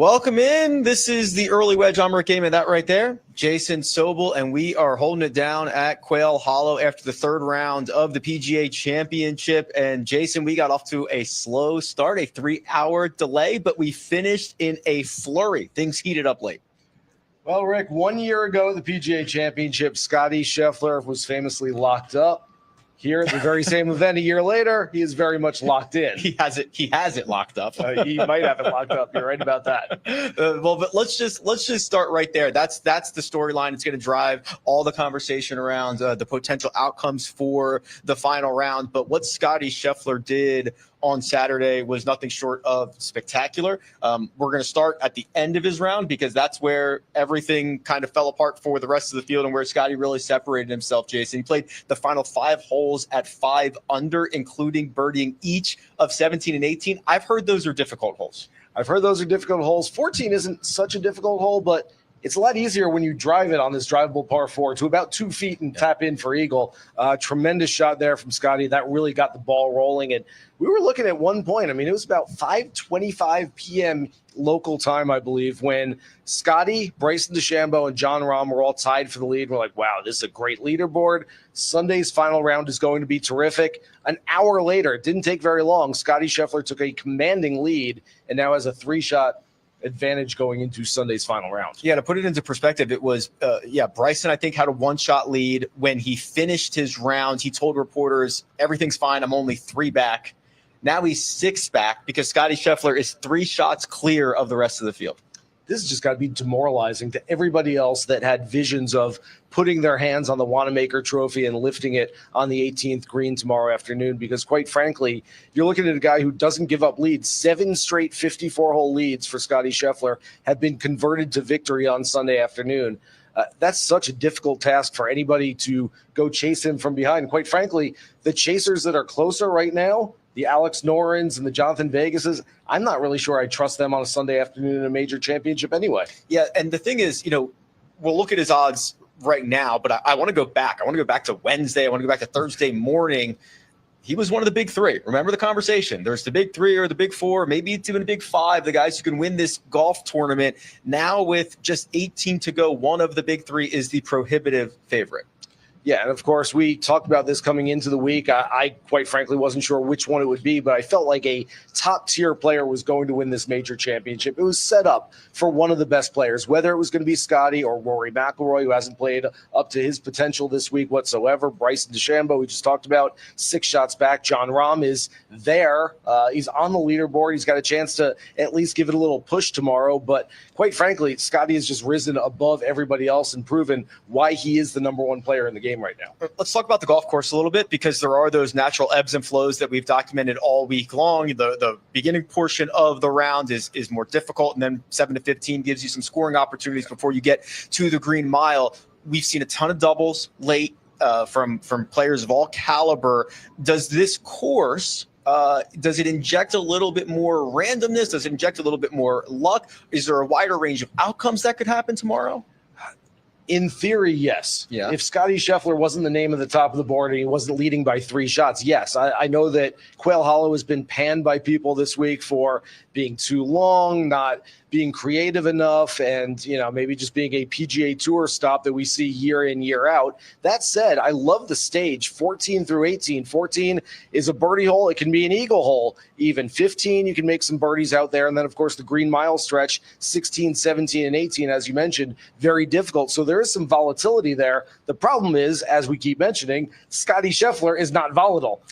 Welcome in. This is the early wedge. I'm Rick Gehman, that right there, Jason Sobel, and we are holding it down at Quail Hollow after the third round of the PGA Championship. And Jason, we got off to a slow start, a 3-hour delay, but we finished in a flurry. Things heated up late. Well, Rick, 1 year ago at the PGA Championship, Scottie Scheffler was famously locked up. Here at the very same event a year later, he is very much locked in. He has it locked up. He might have it locked up. You're right about that. But let's just start right there. That's the storyline. It's going to drive all the conversation around the potential outcomes for the final round. But what Scottie Scheffler did on Saturday was nothing short of spectacular. We're going to start at the end of his round because that's where everything kind of fell apart for the rest of the field and where Scottie really separated himself, Jason. He played the final 5 holes at 5 under, including birdieing each of 17 and 18. I've heard those are difficult holes. 14 isn't such a difficult hole, but it's a lot easier when you drive it on this drivable par 4 to about 2 feet and tap in for eagle. Tremendous shot there from Scottie. That really got the ball rolling. And we were looking at one point. I mean, it was about 5:25 p.m. local time, I believe, when Scottie, Bryson DeChambeau, and Jon Rahm were all tied for the lead. We're like, wow, this is a great leaderboard. Sunday's final round is going to be terrific. An hour later, it didn't take very long, Scottie Scheffler took a commanding lead and now has a 3-shot advantage going into Sunday's final round. Yeah, to put it into perspective, it was, Bryson, I think, had a 1-shot lead. When he finished his round, he told reporters, everything's fine, I'm only 3 back. Now he's 6 back because Scottie Scheffler is 3 shots clear of the rest of the field. This has just got to be demoralizing to everybody else that had visions of putting their hands on the Wanamaker Trophy and lifting it on the 18th green tomorrow afternoon, because quite frankly, you're looking at a guy who doesn't give up leads. 7 straight 54-hole leads for Scottie Scheffler have been converted to victory on Sunday afternoon. That's such a difficult task for anybody to go chase him from behind. Quite frankly, the chasers that are closer right now, the Alex Norins and the Jonathan Vegases, I'm not really sure I trust them on a Sunday afternoon in a major championship anyway. Yeah, and the thing is, we'll look at his odds right now, but I want to go back. I want to go back to Wednesday. I want to go back to Thursday morning. He was one of the big 3. Remember the conversation. There's the big 3 or the big 4, maybe it's even a big 5, the guys who can win this golf tournament. Now with just 18 to go, one of the big 3 is the prohibitive favorite. Yeah, and of course, we talked about this coming into the week. I quite frankly wasn't sure which one it would be, but I felt like a top-tier player was going to win this major championship. It was set up for one of the best players, whether it was going to be Scottie or Rory McIlroy, who hasn't played up to his potential this week whatsoever. Bryson DeChambeau, we just talked about, 6 shots back. Jon Rahm is there. He's on the leaderboard. He's got a chance to at least give it a little push tomorrow. But quite frankly, Scottie has just risen above everybody else and proven why he is the number 1 player in the game right now. Let's talk about the golf course a little bit, because there are those natural ebbs and flows that we've documented all week long. The beginning portion of the round is more difficult, and then 7 to 15 gives you some scoring opportunities before you get to the green mile. We've seen a ton of doubles late from players of all caliber. Does this course does it inject a little bit more randomness? Does it inject a little bit more luck? Is there a wider range of outcomes that could happen tomorrow? In theory, yes. Yeah. If Scottie Scheffler wasn't the name at the top of the board and he wasn't leading by 3 shots, yes. I know that Quail Hollow has been panned by people this week for being too long, not being creative enough, and maybe just being a PGA Tour stop that we see year in, year out. That said, I love the stage 14 through 18. 14 is a birdie hole. It can be an eagle hole. Even 15, you can make some birdies out there. And then, of course, the green mile stretch, 16, 17, and 18, as you mentioned, very difficult. So there is some volatility there. The problem is, as we keep mentioning, Scottie Scheffler is not volatile.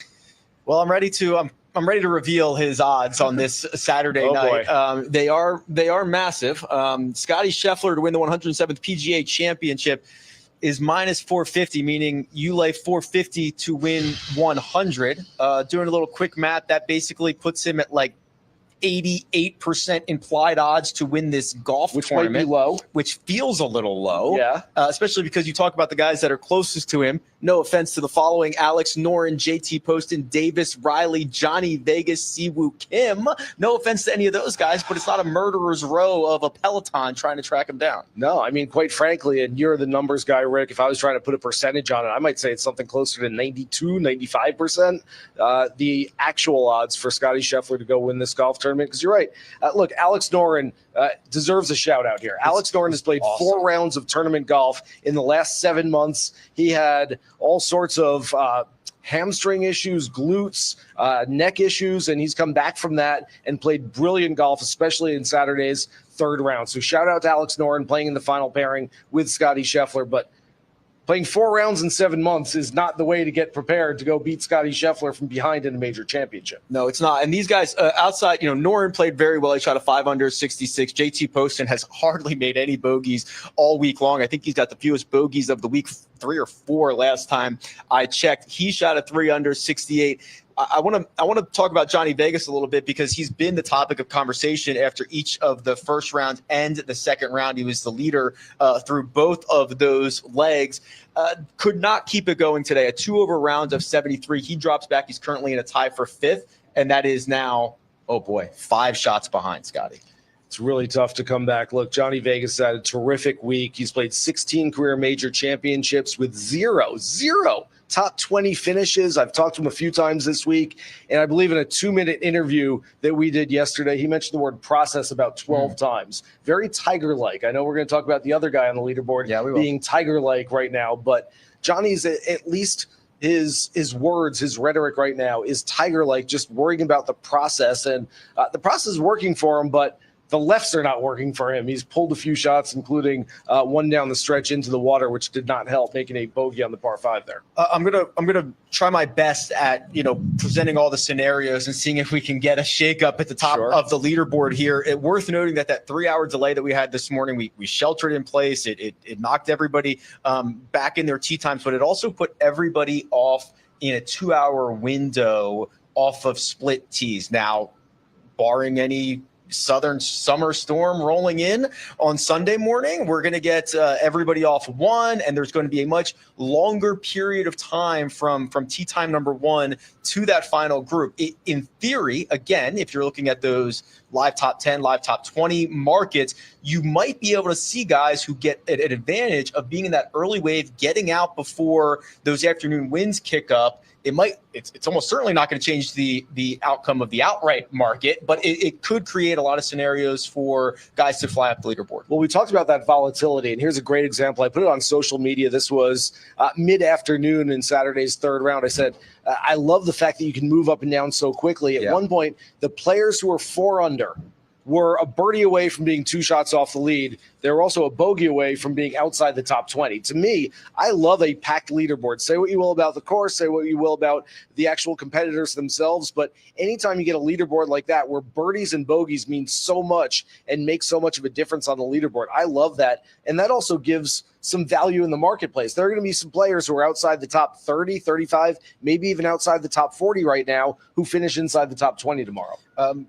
Well, I'm ready to reveal his odds on this Saturday night. They are massive. Scottie Scheffler to win the 107th PGA Championship is minus 450, meaning you lay 450 to win 100. Doing a little quick math, that basically puts him at like 88% implied odds to win this golf tournament, might be low, which feels a little low. Yeah, especially because you talk about the guys that are closest to him. No offense to the following: Alex Noren, JT Poston, Davis Riley, Johnny Vegas, Siwoo Kim. No offense to any of those guys, but it's not a murderer's row of a peloton trying to track him down. No, I mean, quite frankly, and you're the numbers guy, Rick, if I was trying to put a percentage on it, I might say it's something closer to 92, 95%. The actual odds for Scottie Scheffler to go win this golf tournament tournament, because you're right. Look, Alex Noren deserves a shout out here. Alex Noren has played awesome. 4 rounds of tournament golf in the last 7 months. He had all sorts of hamstring issues, glutes, neck issues, and he's come back from that and played brilliant golf, especially in Saturday's 3rd round. So shout out to Alex Noren playing in the final pairing with Scottie Scheffler, but playing 4 rounds in 7 months is not the way to get prepared to go beat Scottie Scheffler from behind in a major championship. No, it's not. And these guys outside, Noren played very well. He shot a 5 under 66. JT Poston has hardly made any bogeys all week long. I think he's got the fewest bogeys of the week, 3 or 4 last time I checked. He shot a 3 under 68. I want to talk about Johnny Vegas a little bit because he's been the topic of conversation after each of the first round and the second round. He was the leader through both of those legs. Could not keep it going today. A 2-over round of 73. He drops back. He's currently in a tie for 5th, and that is now, 5 shots behind Scottie. It's really tough to come back. Look, Johnny Vegas had a terrific week. He's played 16 career major championships with zero top 20 finishes. I've talked to him a few times this week, and I believe in a 2-minute interview that we did yesterday, he mentioned the word process about 12 times. Very Tiger-like. I know we're going to talk about the other guy on the leaderboard being Tiger-like right now, but Johnny's at least his words, his rhetoric right now is Tiger-like, just worrying about the process, and the process is working for him, but the lefts are not working for him. He's pulled a few shots, including one down the stretch into the water, which did not help, making a bogey on the par 5 there. I'm gonna try my best at presenting all the scenarios and seeing if we can get a shakeup at the top of the leaderboard here. Worth noting that 3-hour delay that we had this morning, we sheltered in place. It knocked everybody back in their tee times, but it also put everybody off in a 2-hour window off of split tees. Now, barring any southern summer storm rolling in on Sunday morning, we're going to get everybody off 1, and there's going to be a much longer period of time from tee time number 1 to that final group. In theory, again, if you're looking at those live top 10, live top 20 markets, you might be able to see guys who get an advantage of being in that early wave, getting out before those afternoon winds kick up. It's almost certainly not going to change the outcome of the outright market, but it could create a lot of scenarios for guys to fly up the leaderboard. Well, we talked about that volatility, and here's a great example. I put it on social media. This was mid-afternoon in Saturday's 3rd round. I said, I love the fact that you can move up and down so quickly. At one point, the players who were 4 under were a birdie away from being 2 shots off the lead. They were also a bogey away from being outside the top 20. To me, I love a packed leaderboard. Say what you will about the course, say what you will about the actual competitors themselves, but anytime you get a leaderboard like that where birdies and bogeys mean so much and make so much of a difference on the leaderboard, I love that. And that also gives some value in the marketplace. There are going to be some players who are outside the top 30, 35, maybe even outside the top 40 right now who finish inside the top 20 tomorrow.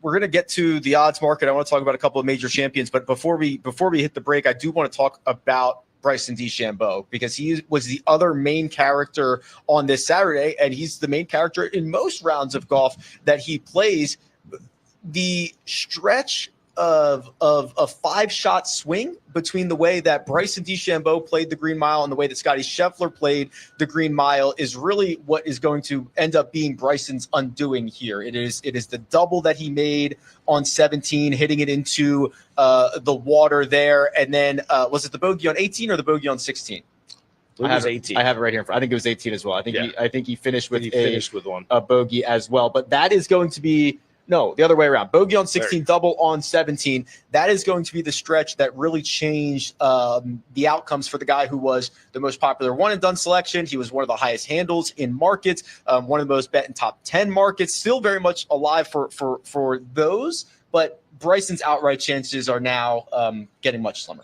We're going to get to the odds market. I want to talk about a couple of major champions, but before we hit the break, I do want to talk about Bryson DeChambeau because he was the other main character on this Saturday, and he's the main character in most rounds of golf that he plays. The stretch of a 5-shot swing between the way that Bryson DeChambeau played the Green Mile and the way that Scottie Scheffler played the Green Mile is really what is going to end up being Bryson's undoing here. It is the double that he made on 17, hitting it into the water there, and then was it the bogey on 18 or the bogey on 16? It was 18. I have it right here. I think it was 18 as well. I think he finished with one. A bogey as well. But that is going to be the other way around. Bogey on 16, double on 17. That is going to be the stretch that really changed the outcomes for the guy who was the most popular one and done selection. He was one of the highest handles in markets, one of the most bet in top 10 markets. Still very much alive for those, but Bryson's outright chances are now getting much slimmer.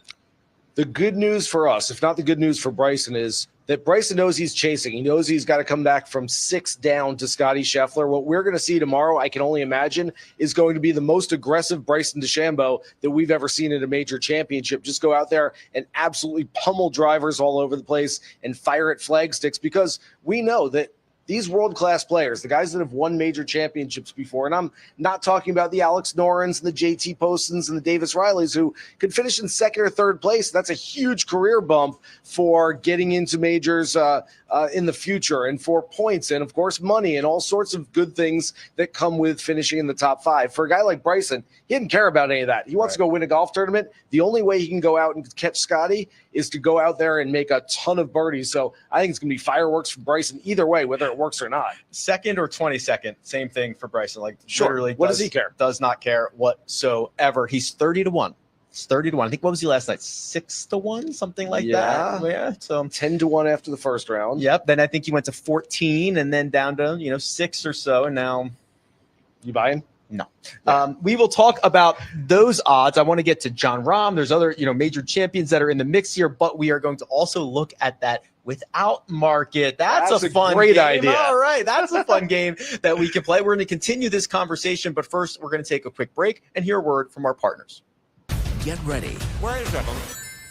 The good news for us, if not the good news for Bryson, is that Bryson knows he's chasing. He knows he's got to come back from 6 down to Scottie Scheffler. What we're going to see tomorrow, I can only imagine, is going to be the most aggressive Bryson DeChambeau that we've ever seen at a major championship. Just go out there and absolutely pummel drivers all over the place and fire at flag sticks, because we know that these world-class players, the guys that have won major championships before, and I'm not talking about the Alex Norins and the JT Postons and the Davis Rileys who could finish in second or third place. That's a huge career bump for getting into majors in the future, and for points and, of course, money and all sorts of good things that come with finishing in the top 5. For a guy like Bryson, he didn't care about any of that. He wants to go win a golf tournament. The only way he can go out and catch Scottie is to go out there and make a ton of birdies. So I think it's going to be fireworks for Bryson either way, whether it works or not. Second or 22nd, same thing for Bryson. Like, sure. Literally, what does he care? Does not care whatsoever. He's 30-1. It's 30-1. I think, what was he last night? 6-1, something like that. Yeah. So 10-1 after the first round. Yep. Then I think he went to 14 and then down to 6 or so, and now you buying? No. We will talk about those odds. I want to get to Jon Rahm. There's other, major champions that are in the mix here, but we are going to also look at that without market. That's a fun great game. idea. All right. That's a fun game that we can play. We're going to continue this conversation, but first we're going to take a quick break and hear a word from our partners. Get ready. Wait a second.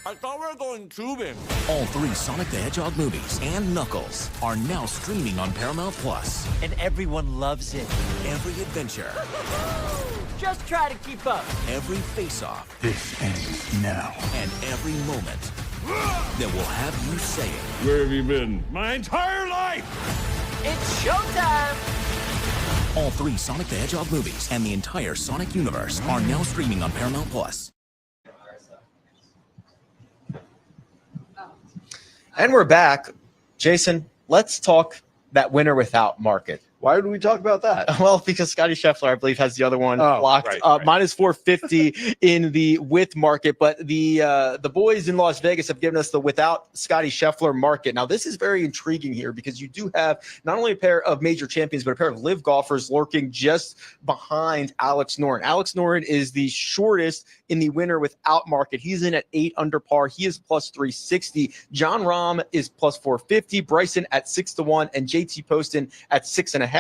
I thought we were going tubing. All 3 Sonic the Hedgehog movies and Knuckles are now streaming on Paramount Plus. And everyone loves it. Every adventure, Just try to keep up. every face-off, This ends now. and every moment that will have you saying, Where have you been? My entire life! It's showtime. all 3 Sonic the Hedgehog movies and the entire Sonic universe are now streaming on Paramount Plus. And we're back. Jason, let's talk that winner without market. Why would we talk about that? Well, because Scottie Scheffler, I believe, has the other one locked up. Minus 450 in the with market. But the boys in Las Vegas have given us the without Scottie Scheffler market. Now, this is very intriguing here because you do have not only a pair of major champions, but a pair of live golfers lurking just behind Alex Noren. Alex Noren is the shortest in the winner without market. He's in at 8 under par. He is plus 360. Jon Rahm is plus 450. Bryson at 6-1, and JT Poston at 6.5-1.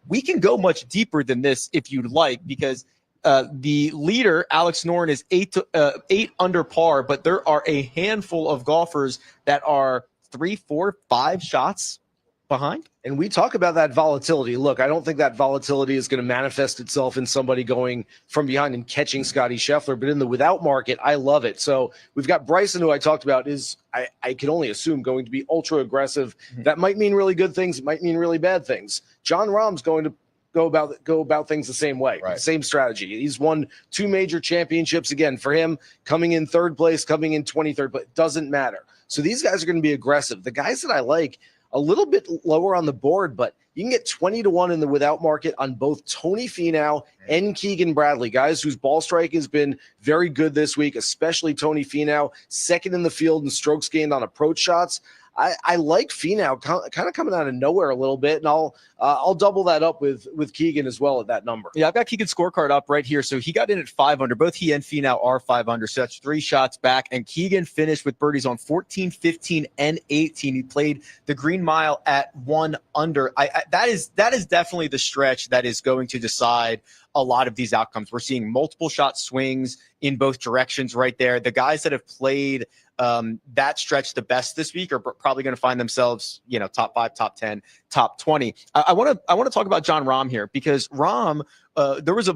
We can go much deeper than this if you'd like, because the leader, Alex Noren, is 8 under par, but there are a handful of golfers that are 3, 4, 5 shots behind. And we talk about that volatility. Look, I don't think that volatility is going to manifest itself in somebody going from behind and catching Scottie Scheffler, but in the without market, I love it. So we've got Bryson, who I talked about, is, I can only assume, going to be ultra aggressive. Mm-hmm. That might mean really good things. It might mean really bad things. Jon Rahm's going to go about things the same way, right? Same strategy. He's won 2 major championships. Again, for him, coming in 3rd place, coming in 23rd, but it doesn't matter. So these guys are going to be aggressive. The guys that I like, a little bit lower on the board, but you can get 20-1 in the without market on both Tony Finau and Keegan Bradley, guys whose ball strike has been very good this week, especially Tony Finau, 2nd in the field in strokes gained on approach shots. I like Finau kind of coming out of nowhere a little bit, and I'll double that up with Keegan as well at that number. Yeah, I've got Keegan's scorecard up right here. So he got in at 5 under. Both he and Finau are 5 under. So that's 3 shots back. And Keegan finished with birdies on 14, 15, and 18. He played the Green Mile at 1 under. That is definitely the stretch that is going to decide a lot of these outcomes. We're seeing multiple shot swings in both directions right there. The guys that have played that stretch the best this week are probably going to find themselves, top 5, top 10, top 20. I want to talk about Jon Rahm here, because Rahm, there was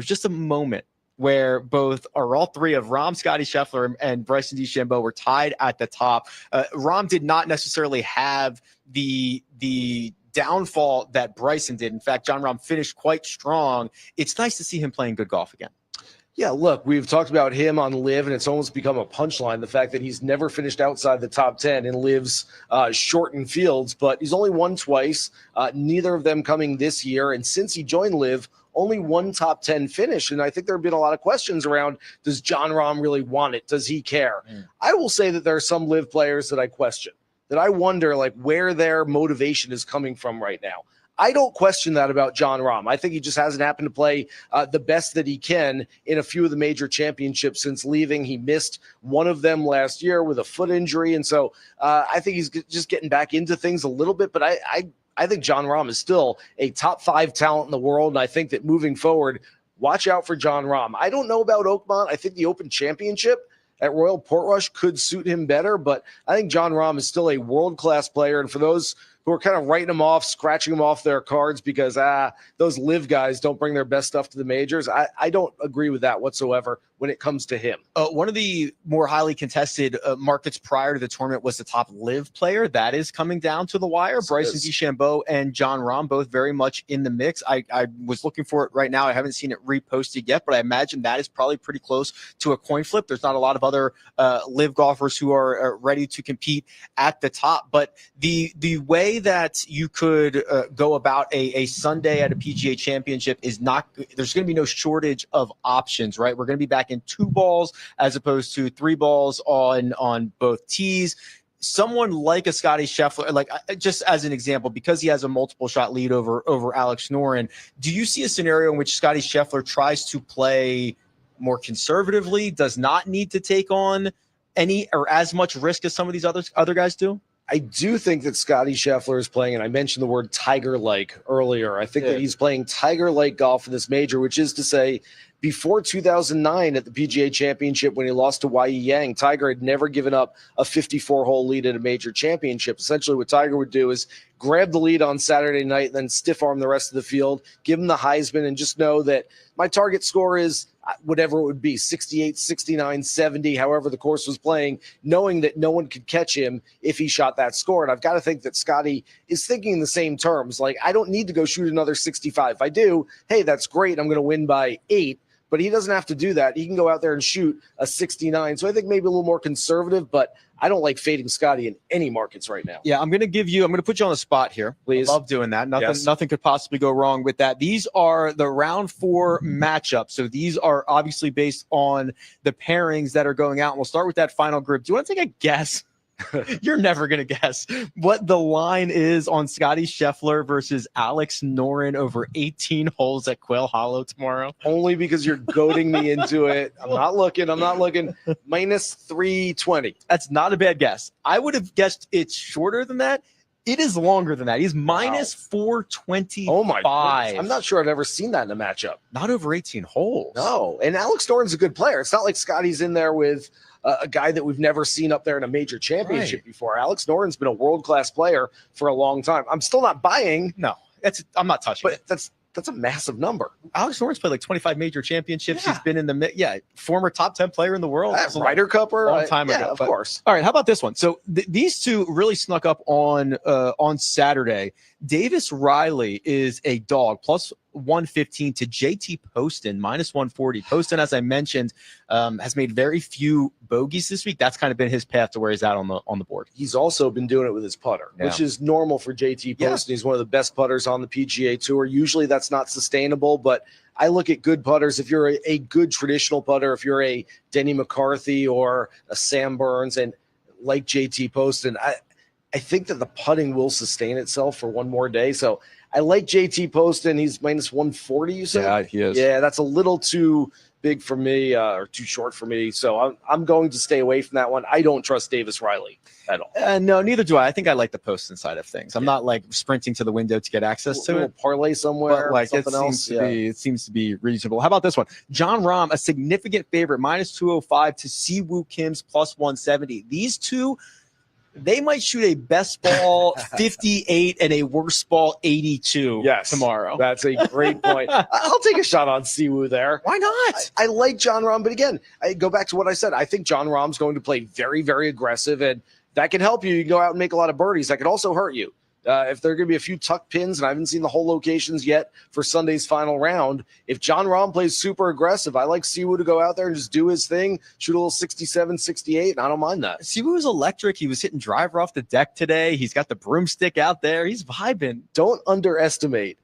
just a moment where all 3 of Rahm, Scottie Scheffler, and Bryson DeChambeau were tied at the top. Rahm did not necessarily have the downfall that Bryson did. In fact, Jon Rahm finished quite strong. It's nice to see him playing good golf again. Yeah, look, we've talked about him on Live, and it's almost become a punchline, the fact that he's never finished outside the top 10 in Live's shortened fields, but he's only won twice, neither of them coming this year. And since he joined Live, only 1 top 10 finish. And I think there have been a lot of questions around, does Jon Rahm really want it? Does he care? I will say that there are some Live players that I question, that I wonder where their motivation is coming from right now. I don't question that about Jon Rahm. I think he just hasn't happened to play the best that he can in a few of the major championships since leaving. He missed one of them last year with a foot injury. And so I think he's just getting back into things a little bit. But I think Jon Rahm is still a top 5 talent in the world. And I think that moving forward, watch out for Jon Rahm. I don't know about Oakmont. I think the Open Championship at Royal Portrush could suit him better, but I think Jon Rahm is still a world-class player. And for those who are kind of writing them off, scratching them off their cards because those live guys don't bring their best stuff to the majors. I don't agree with that whatsoever when it comes to him. One of the more highly contested markets prior to the tournament was the top live player. That is coming down to the wire. Yes, Bryson DeChambeau and John Rahm, both very much in the mix. I was looking for it right now. I haven't seen it reposted yet, but I imagine that is probably pretty close to a coin flip. There's not a lot of other live golfers who are ready to compete at the top. But the way that you could go about a Sunday at a PGA Championship is not – there's going to be no shortage of options, right? We're going to be back in 2 balls as opposed to 3 balls on both tees. Someone like a Scottie Scheffler, like just as an example, because he has a multiple shot lead over Alex Noren, do you see a scenario in which Scottie Scheffler tries to play more conservatively, does not need to take on any or as much risk as some of these other guys do? I do think that Scottie Scheffler is playing, and I mentioned the word tiger-like earlier. I think that he's playing tiger-like golf in this major, which is to say, before 2009 at the PGA Championship when he lost to Y.E. Yang, Tiger had never given up a 54-hole lead at a major championship. Essentially what Tiger would do is grab the lead on Saturday night, then stiff-arm the rest of the field, give him the Heisman, and just know that my target score is whatever it would be, 68, 69, 70, however the course was playing, knowing that no one could catch him if he shot that score. And I've got to think that Scottie is thinking in the same terms. Like, I don't need to go shoot another 65. If I do, hey, that's great. I'm going to win by 8. But he doesn't have to do that. He can go out there and shoot a 69. So I think maybe a little more conservative, but I don't like fading Scottie in any markets right now. Yeah, I'm going to put you on the spot here. Please. I love doing that. Nothing could possibly go wrong with that. These are the round 4 matchups. So these are obviously based on the pairings that are going out. And we'll start with that final group. Do you want to take a guess? You're never going to guess what the line is on Scottie Scheffler versus Alex Noren over 18 holes at Quail Hollow tomorrow. Only because you're goading me into it. I'm not looking. Minus 320. That's not a bad guess. I would have guessed it's shorter than that. It is longer than that. He's minus 425. Oh my goodness. I'm not sure I've ever seen that in a matchup. Not over 18 holes. No. And Alex Noren's a good player. It's not like Scottie's in there with a guy that we've never seen up there in a major championship before. Alex Noren's been a world-class player for a long time. I'm still not buying. No, I'm not touching it. But that's a massive number. Alex Noren's played like 25 major championships. He's been in the former top 10 player in the world. Ryder Cupper, long time ago. Of course. All right, how about this one? So these two really snuck up on Saturday. Davis Riley is a dog, plus 115 to JT Poston, minus 140. Poston, as I mentioned, has made very few bogeys this week. That's kind of been his path to where he's at on the board. He's also been doing it with his putter, which is normal for JT Poston. He's one of the best putters on the PGA Tour. Usually that's not sustainable, but I look at good putters. If you're a good traditional putter, if you're a Denny McCarthy or a Sam Burns, and like JT Poston, I think that the putting will sustain itself for one more day. So I like JT Poston. He's minus 140, you said? Yeah, he is. Yeah, that's a little too big for me or too short for me. So I'm going to stay away from that one. I don't trust Davis Riley at all. No, neither do I. I think I like the Poston side of things. I'm not like sprinting to the window to get access to it. Parlay somewhere, but like something else. It seems to be reasonable. How about this one? John Rahm, a significant favorite, minus 205 to Siwoo Kim's plus 170. These two, they might shoot a best ball 58 and a worst ball 82 tomorrow. That's a great point. I'll take a shot on Siwoo there. Why not? I like John Rahm, but again, I go back to what I said. I think John Rahm's going to play very, very aggressive, and that can help you. You can go out and make a lot of birdies. That could also hurt you. If there are going to be a few tuck pins, and I haven't seen the whole locations yet for Sunday's final round, if John Rahm plays super aggressive, I like Siwoo to go out there and just do his thing, shoot a little 67, 68, and I don't mind that. Siwoo is electric. He was hitting driver off the deck today. He's got the broomstick out there. He's vibing. Don't underestimate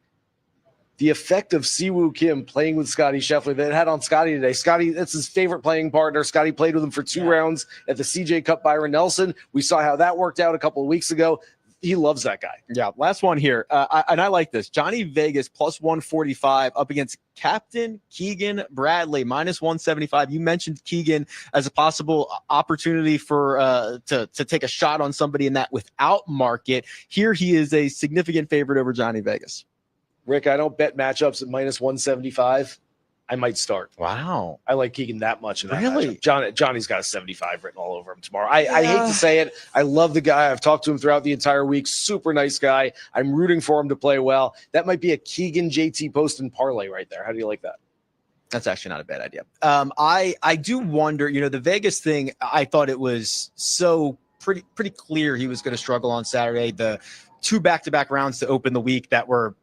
the effect of Siwoo Kim playing with Scottie Scheffler that it had on Scottie today. Scottie, that's his favorite playing partner. Scottie played with him for 2 rounds at the CJ Cup Byron Nelson. We saw how that worked out a couple of weeks ago. He loves that guy. Yeah, last one here. And I like this. Johnny Vegas plus 145 up against Captain Keegan Bradley, minus 175. You mentioned Keegan as a possible opportunity for to take a shot on somebody in that without market. Here he is a significant favorite over Johnny Vegas. Rick, I don't bet matchups at minus 175. I might start. Wow. I like Keegan that much in that Really? matchup. Johnny's got a 75 written all over him tomorrow. I hate to say it. I love the guy. I've talked to him throughout the entire week. Super nice guy. I'm rooting for him to play well. That might be a Keegan JT Poston parlay right there. How do you like that? That's actually not a bad idea. I do wonder, the Vegas thing, I thought it was so pretty clear he was going to struggle on Saturday. The 2 back-to-back rounds to open the week that were,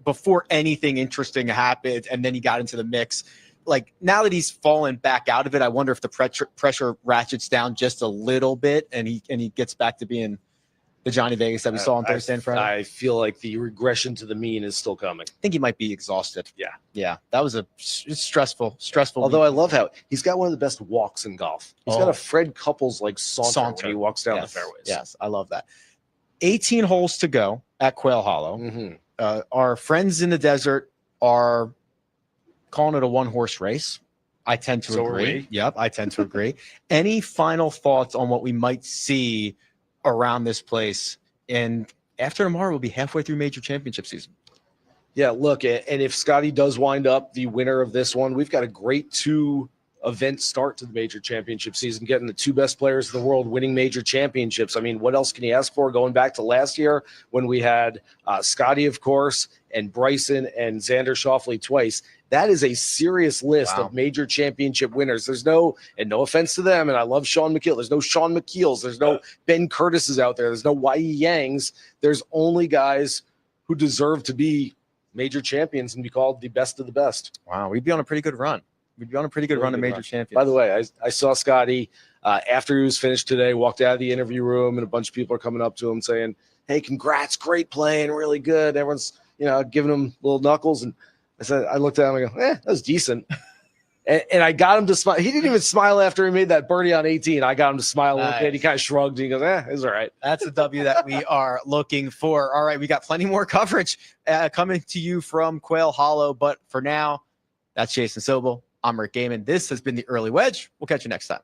before anything interesting happened, and then he got into the mix. Like, now that he's fallen back out of it, I wonder if the pressure ratchets down just a little bit, and he gets back to being the Johnny Vegas that we saw on Thursday and Friday. I feel like the regression to the mean is still coming. I think he might be exhausted. Yeah. That was a stressful. Although week. I love how he's got one of the best walks in golf. He's got a Fred Couples like saunter when he walks down the fairways. Yes, I love that. 18 holes to go at Quail Hollow. Mm-hmm. Our friends in the desert are calling it a 1-horse race. I tend to agree. Yep, I tend to agree. Any final thoughts on what we might see around this place? And after tomorrow, we'll be halfway through major championship season. Yeah, look, and if Scottie does wind up the winner of this one, we've got a great 2-event start to the major championship season, getting the 2 best players in the world winning major championships. I mean, what else can you ask for going back to last year when we had Scottie, of course, and Bryson and Xander Schauffele twice? That is a serious list of major championship winners. There's no offense to them, and I love Sean McKeel. There's no Sean McKeels. There's no Ben Curtises out there. There's no Y.E. Yangs. There's only guys who deserve to be major champions and be called the best of the best. Wow, we'd be on a pretty good run. We'd be on a pretty good run of major champions. By the way, I saw Scottie after he was finished today, walked out of the interview room, and a bunch of people are coming up to him saying, "Hey, congrats, great playing, really good." Everyone's, giving him little knuckles. And I looked at him and I go, that was decent. And I got him to smile. He didn't even smile after he made that birdie on 18. I got him to smile a little bit. He kind of shrugged. And he goes, it's all right. That's a W that we are looking for. All right, we got plenty more coverage coming to you from Quail Hollow. But for now, that's Jason Sobel. I'm Rick Gehman. This has been the Early Wedge. We'll catch you next time.